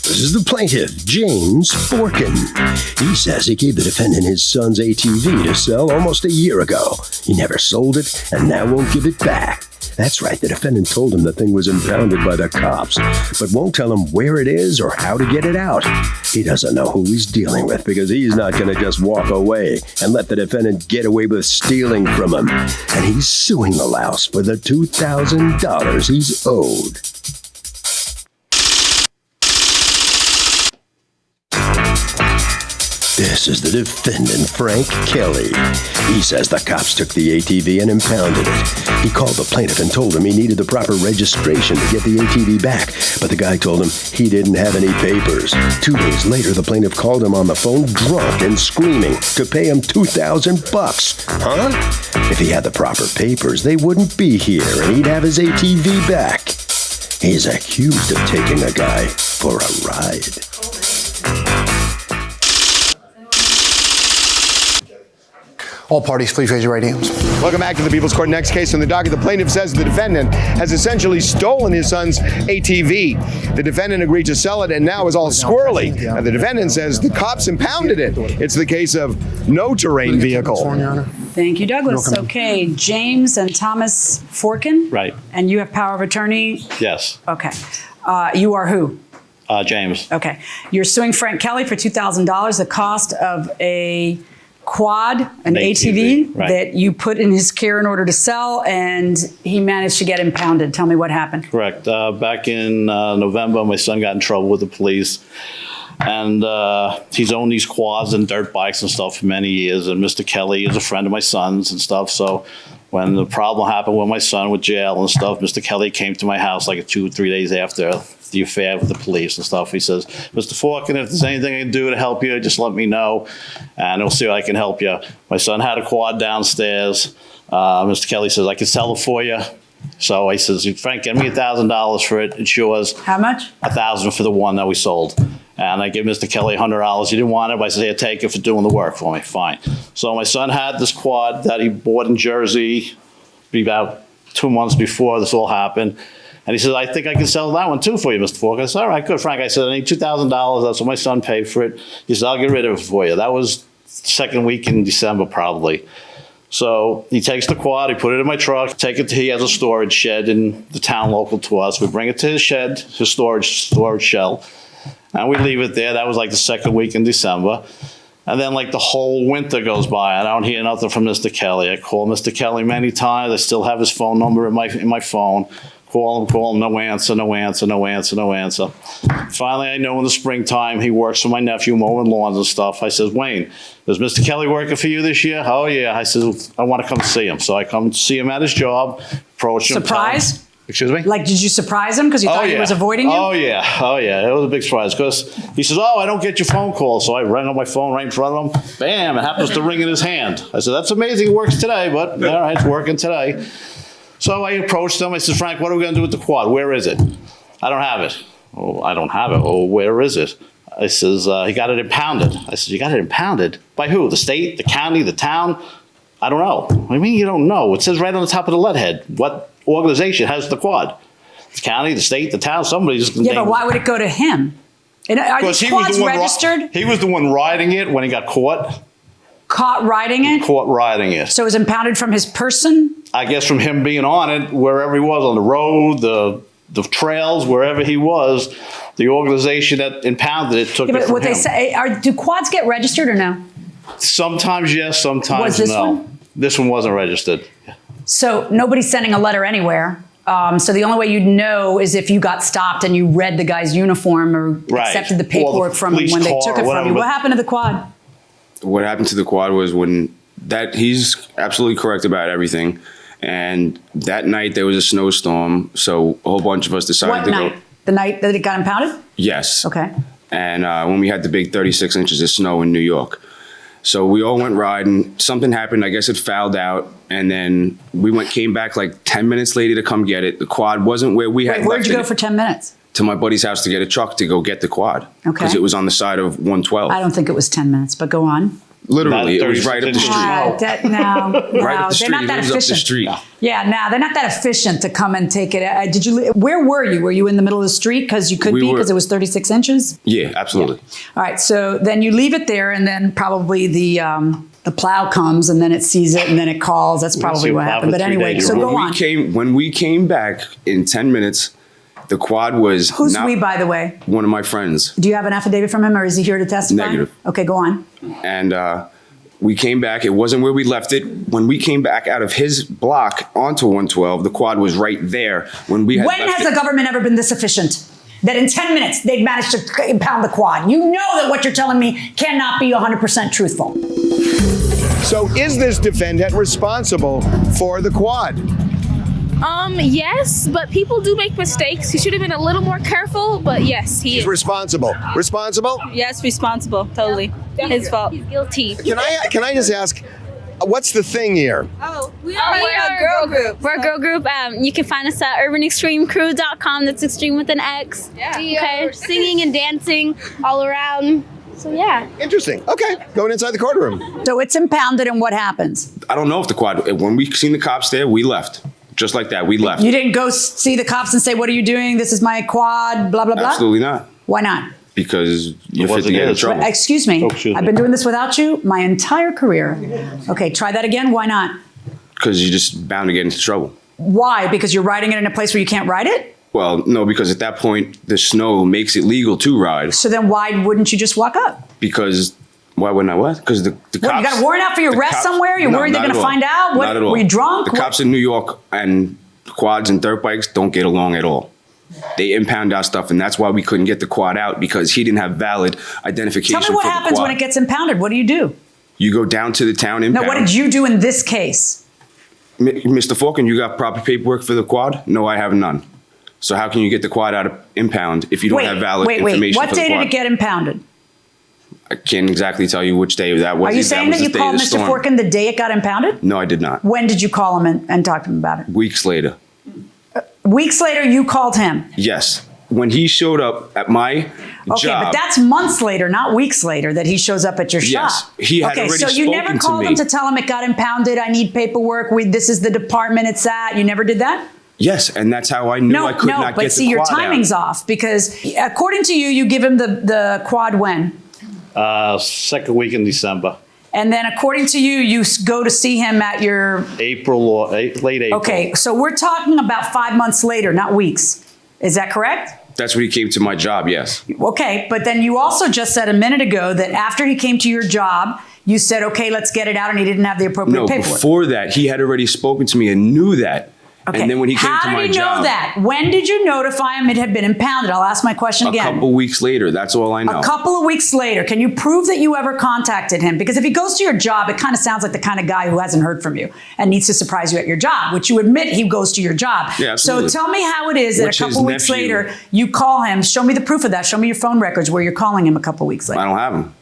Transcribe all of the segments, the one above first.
This is the plaintiff, James Forkin. He says he gave the defendant his son's ATV to sell almost a year ago. He never sold it and now won't give it back. That's right, the defendant told him the thing was impounded by the cops, but won't tell him where it is or how to get it out. He doesn't know who he's dealing with because he's not going to just walk away and let the defendant get away with stealing from him. And he's suing the louse for the $2,000 he's owed. This is the defendant, Frank Kelly. He says the cops took the ATV and impounded it. He called the plaintiff and told him he needed the proper registration to get the ATV back, but the guy told him he didn't have any papers. 2 days later, the plaintiff called him on the phone drunk and screaming to pay him $2,000. Huh? If he had the proper papers, they wouldn't be here and he'd have his ATV back. He's accused of taking a guy for a ride. All parties, please raise your right hands. Welcome back to the People's Court. Next case on the docket. The plaintiff says the defendant has essentially stolen his son's ATV. The defendant agreed to sell it and now is all squirrely. And the defendant says the cops impounded it. It's the case of no terrain vehicle. Thank you, Douglas. Okay, James and Thomas Forkin? Right. And you have power of attorney? Yes. Okay. You are who? James. Okay. You're suing Frank Kelly for $2,000, the cost of a quad, an ATV right, that you put in his care in order to sell, and he managed to get impounded. Tell me what happened. Correct. Back in November, my son got in trouble with the police, and he's owned these quads and dirt bikes and stuff for many years, and Mr. Kelly is a friend of my son's and stuff, so when the problem happened with my son with jail and stuff, Mr. Kelly came to my house like 2 or 3 days after the affair with the police and stuff. He says, Mr. Forkin, if there's anything I can do to help you, just let me know, and we'll see how I can help you. My son had a quad downstairs. Mr. Kelly says, I can sell it for you. So I says, Frank, get me $1,000 for it. It's yours. How much? $1,000 for the one that we sold. And I gave Mr. Kelly $100. He didn't want it, but I said, here, take it for doing the work for me. Fine. So my son had this quad that he bought in Jersey about 2 months before this all happened. And he says, I think I can sell that one too for you, Mr. Forkin. I said, all right, good, Frank. I said, I need $2,000. That's what my son paid for it. He said, I'll get rid of it for you. That was the second week in December, probably. So he takes the quad, he put it in my truck, he has a storage shed in the town local to us. We bring it to his shed, his storage shell, and we leave it there. That was like the second week in December. And then like the whole winter goes by. I don't hear nothing from Mr. Kelly. I call Mr. Kelly many times. I still have his phone number in my phone. Call him, no answer. Finally, I know in the springtime, he works for my nephew mowing lawns and stuff. I says, Wayne, is Mr. Kelly working for you this year? Oh, yeah. I says, I want to come see him. So I come see him at his job, approach him. Surprise? Excuse me? Like, did you surprise him because you thought he was avoiding you? Oh, yeah. It was a big surprise because he says, oh, I don't get your phone calls. So I rang on my phone right in front of him. Bam, it happens to ring in his hand. I said, that's amazing. It works today, but all right, it's working today. So I approached him. I said, Frank, what are we going to do with the quad? Where is it? I don't have it. Oh, I don't have it. Oh, where is it? I says, he got it impounded. I said, you got it impounded? By who? The state, the county, the town? I don't know. What do you mean you don't know? It says right on the top of the letterhead. What organization has the quad? The county, the state, the town, somebody just... Yeah, but why would it go to him? Are these quads registered? He was the one riding it when he got caught. Caught riding it? Caught riding it. So it was impounded from his person? I guess from him being on it, wherever he was, on the road, the trails, wherever he was, the organization that impounded it took it from him. They say, do quads get registered or no? Sometimes yes, sometimes was this no. One? This one wasn't registered. So nobody's sending a letter anywhere. So the only way you'd know is if you got stopped and you read the guy's uniform or accepted the paperwork from him when they took it from you. What happened to the quad? What happened to the quad was he's absolutely correct about everything. And that night there was a snowstorm, so a whole bunch of us decided go. The night that it got impounded? Yes. Okay. And when we had the big 36 inches of snow in New York. So we all went riding. Something happened. I guess it fouled out. And then we came back like 10 minutes later to come get it. The quad wasn't where we had left it. Where'd you go for 10 minutes? To my buddy's house to get a truck to go get the quad. Okay. Because it was on the side of 112. I don't think it was 10 minutes, but go on. Literally, it was right up the street. No, Right up the they're street. not It that was up the efficient. street. Yeah, no, they're not that efficient to come and take it. Did you? Where were you? Were you in the middle of the street because you could We be were. because it was 36 inches? Yeah, absolutely. All right, so then you leave it there, and then probably the plow comes, and then it sees it, and then it calls. That's probably what happened. But anyway, so go on. When we came back in 10 minutes, the quad was Who's not we, by the way? one of my friends. Do you have an affidavit from him, or is he here to testify? Negative. Okay, go on. And we came back. It wasn't where we left it. When we came back out of his block onto 112, the quad was right there. When we had When left has the government ever been this efficient? That in 10 minutes they'd managed to impound the quad. You know that what you're telling me cannot be 100% truthful. So is this defendant responsible for the quad? Yes, but people do make mistakes. He should have been a little more careful, but yes, he He's is. responsible. Responsible? Yes, responsible. Totally. His fault. He's guilty. Can I just ask, what's the thing here? We're a girl group. We're a girl group. You can find us at urbanextremecrew.com. That's extreme with an X. Yeah. Okay. Singing and dancing all around. So yeah. Interesting. Okay, going inside the courtroom. So it's impounded, and what happens? I don't know if the quad, when we seen the cops there, we left. Just like that, we left. You didn't go see the cops and say, "What are you doing? This is my quad." Blah blah blah. Absolutely not. Why not? Because you're fit to wasn't get in his. trouble. Excuse me. Oh, excuse me. I've been doing this without you my entire career. Okay, try that again. Why not? Because you're just bound to get into trouble. Why? Because you're riding it in a place where you can't ride it? Well, no, because at that point, the snow makes it legal to ride. So then why wouldn't you just walk up? Because, why wouldn't I what? Because the cops... What, you got a warrant out for your the arrest cops- somewhere? You're No, worried they're not going to at all. find out? What, Not at all. were you drunk? The What- cops in New York and quads and dirt bikes don't get along at all. They impound our stuff, and that's why we couldn't get the quad out, because he didn't have valid identification Tell me what for the happens quad. when it gets impounded. What do you do? You go down to the town No, impound. what did you do in this case? Mr. Falken, you got proper paperwork for the quad? No, I have none. So how can you get the quad out of impound if you don't have valid information What for the day did quad? it get impounded? I can't exactly tell you which day that was. Are you saying that you called Mr. Forkin the day it got impounded? No, I did not. When did you call him and talk to him about it? Weeks later. Weeks later, you called him. Yes. When he showed up at my Okay, job. but that's months later, not weeks later, that he shows up at your shop. Yes, he had okay, already so you never spoken to called me. him to tell him it got impounded. I need paperwork. This is the department it's at. You never did that? Yes, and that's how I knew I could not but get see, the your quad timing's out. off because according to you, you give him the quad when? Second week in December. And then according to you, you go to see him at your... April or late April. Okay, so we're talking about 5 months later, not weeks. Is that correct? That's when he came to my job, yes. Okay, but then you also just said a minute ago that after he came to your job, you said, okay, let's get it out, and he didn't have the appropriate No, paperwork. before that, he had already spoken to me and knew that. Okay. And then when he came How to my did you job, know that? When did you notify him it had been impounded? I'll ask my question a again. couple weeks later, that's all I know. A couple of weeks later, can you prove that you ever contacted him? Because if he goes to your job, it kind of sounds like the kind of guy who hasn't heard from you and needs to surprise you at your job, which you admit he goes to your job. Yeah, absolutely. So tell me how it is that Which a couple his weeks nephew- later, you call him. Show me the proof of that. Show me your phone records where you're calling him a couple weeks later. I don't have him.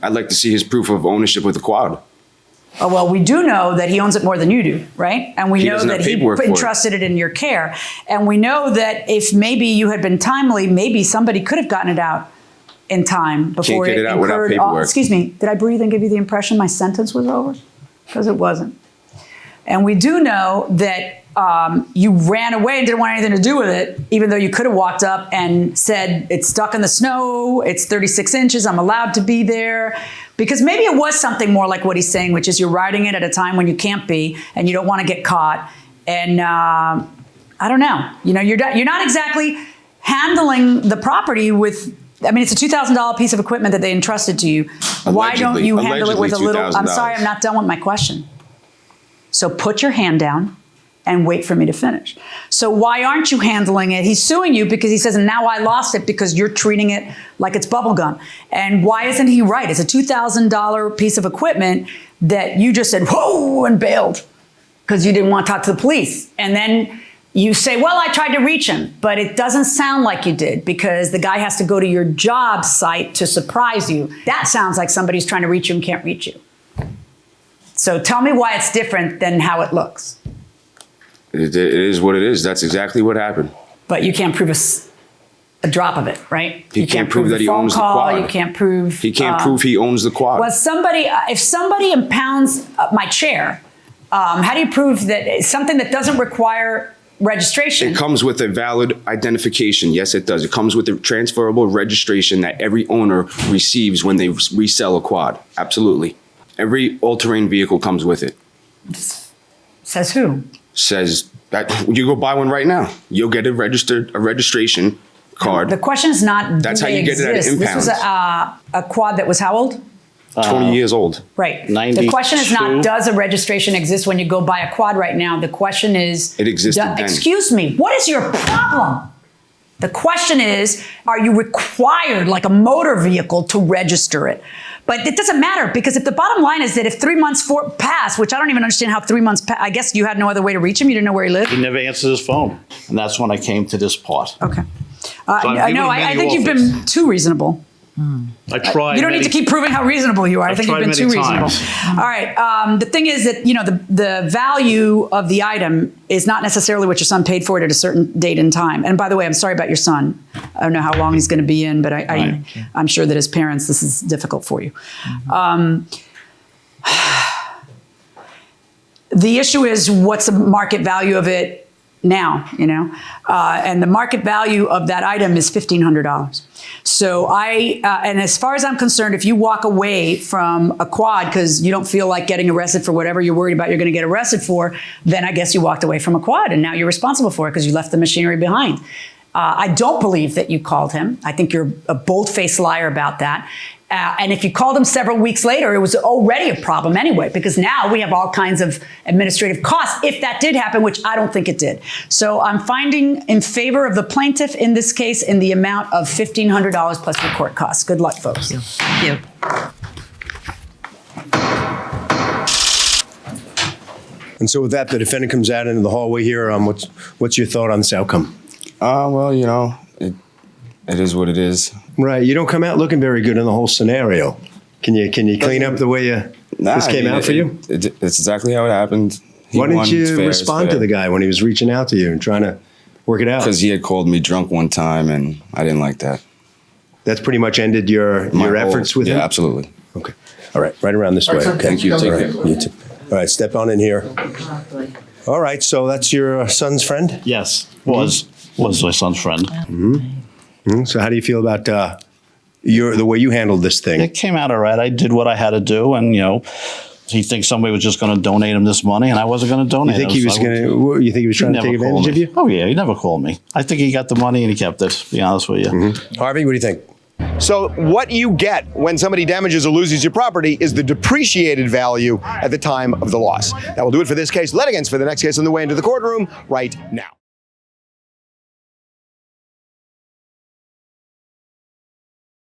I'd like to see his proof of ownership with the quad. Oh, well, we do know that he owns it more than you do, right? And we He know doesn't that have he paperwork for it. entrusted it in your care. And we know that if maybe you had been timely, maybe somebody could have gotten it out in time before get it out without incurred paperwork. excuse me, did I breathe and give you the impression my sentence was over? Because it wasn't. And we do know that you ran away and didn't want anything to do with it, even though you could have walked up and said, it's stuck in the snow, it's 36 inches, I'm allowed to be there. Because maybe it was something more like what he's saying, which is you're riding it at a time when you can't be and you don't want to get caught. And I don't know, you're not exactly handling the property with, I mean, it's a $2,000 piece of equipment that they entrusted to you. Why don't you handle it with a little, I'm sorry, I'm not done with my question. So put your hand down and wait for me to finish. So why aren't you handling it? He's suing you because he says, now I lost it because you're treating it like it's bubble gum. And why isn't he right? It's a $2,000 piece of equipment that you just said, whoa, and bailed because you didn't want to talk to the police. And then you say, well, I tried to reach him, but it doesn't sound like you did because the guy has to go to your job site to surprise you. That sounds like somebody's trying to reach you and can't reach you. So tell me why it's different than how it looks. It is what it is. That's exactly what happened. But you can't prove us. a drop of it, right? He You can't prove that he phone owns the call, quad. You can't prove. He can't prove he owns the quad. Well, if somebody impounds my chair, how do you prove that it's something that doesn't require registration? It comes with a valid identification. Yes, it does. It comes with a transferable registration that every owner receives when they resell a quad. Absolutely. Every all-terrain vehicle comes with it. Says who? Says that you go buy one right now. You'll get a registration card. The question is not. That's do how they you get it at exist? This was impounds. a quad that was how old? 20 years old. Right. 92. The question is not, does a registration exist when you go buy a quad right now? The question is, It existed then. Excuse me, what is your problem? The question is, are you required, like a motor vehicle, to register it? But it doesn't matter, because if the bottom line is that if 3 months pass, which I don't even understand how 3 months pass, I guess you had no other way to reach him, you didn't know where he lived? He never answered his phone. And that's when I came to this part. Okay. I've given him I many think you've offers. been too reasonable. I tried. You don't need to keep proving how reasonable you are. I think you've tried been too many reasonable. times. All right. The thing is that, the value of the item is not necessarily what your son paid for it at a certain date and time. And by the way, I'm sorry about your son. I don't know how long he's going to be in, but I'm sure that as parents, this is difficult for you. The issue is, what's the market value of it now, and the market value of that item is $1,500. So and as far as I'm concerned, if you walk away from a quad because you don't feel like getting arrested for whatever you're worried about you're going to get arrested for, then I guess you walked away from a quad and now you're responsible for it because you left the machinery behind. I don't believe that you called him. I think you're a bold-faced liar about that. And if you called him several weeks later, it was already a problem anyway, because now we have all kinds of administrative costs, if that did happen, which I don't think it did. So I'm finding in favor of the plaintiff in this case in the amount of $1,500 plus your court costs. Good luck, folks. Thank you. And so with that, the defendant comes out into the hallway here. What's your thought on this outcome? Well, it is what it is. Right. You don't come out looking very good in the whole scenario. Can you clean up the way this came out for you? It's exactly how it happened. Why didn't you respond to the guy when he was reaching out to you and trying to work it out? Because he had called me drunk one time, and I didn't like that. That's pretty much ended your efforts with him? Yeah, absolutely. Okay. All right. Right around this way. Okay. Thank you. Take All care. right. You too. All right. Step on in here. All right. So that's your son's friend? Yes, was my son's friend. So how do you feel about the way you handled this thing? It came out all right. I did what I had to do, and he thinks somebody was just going to donate him this money, and I wasn't going to donate. You think he was trying to take advantage of you? Oh yeah, he never called me. I think he got the money and he kept it. To be honest with you. Harvey, what do you think? So what you get when somebody damages or loses your property is the depreciated value at the time of the loss. That will do it for this case. Litigants for the next case on the way into the courtroom right now.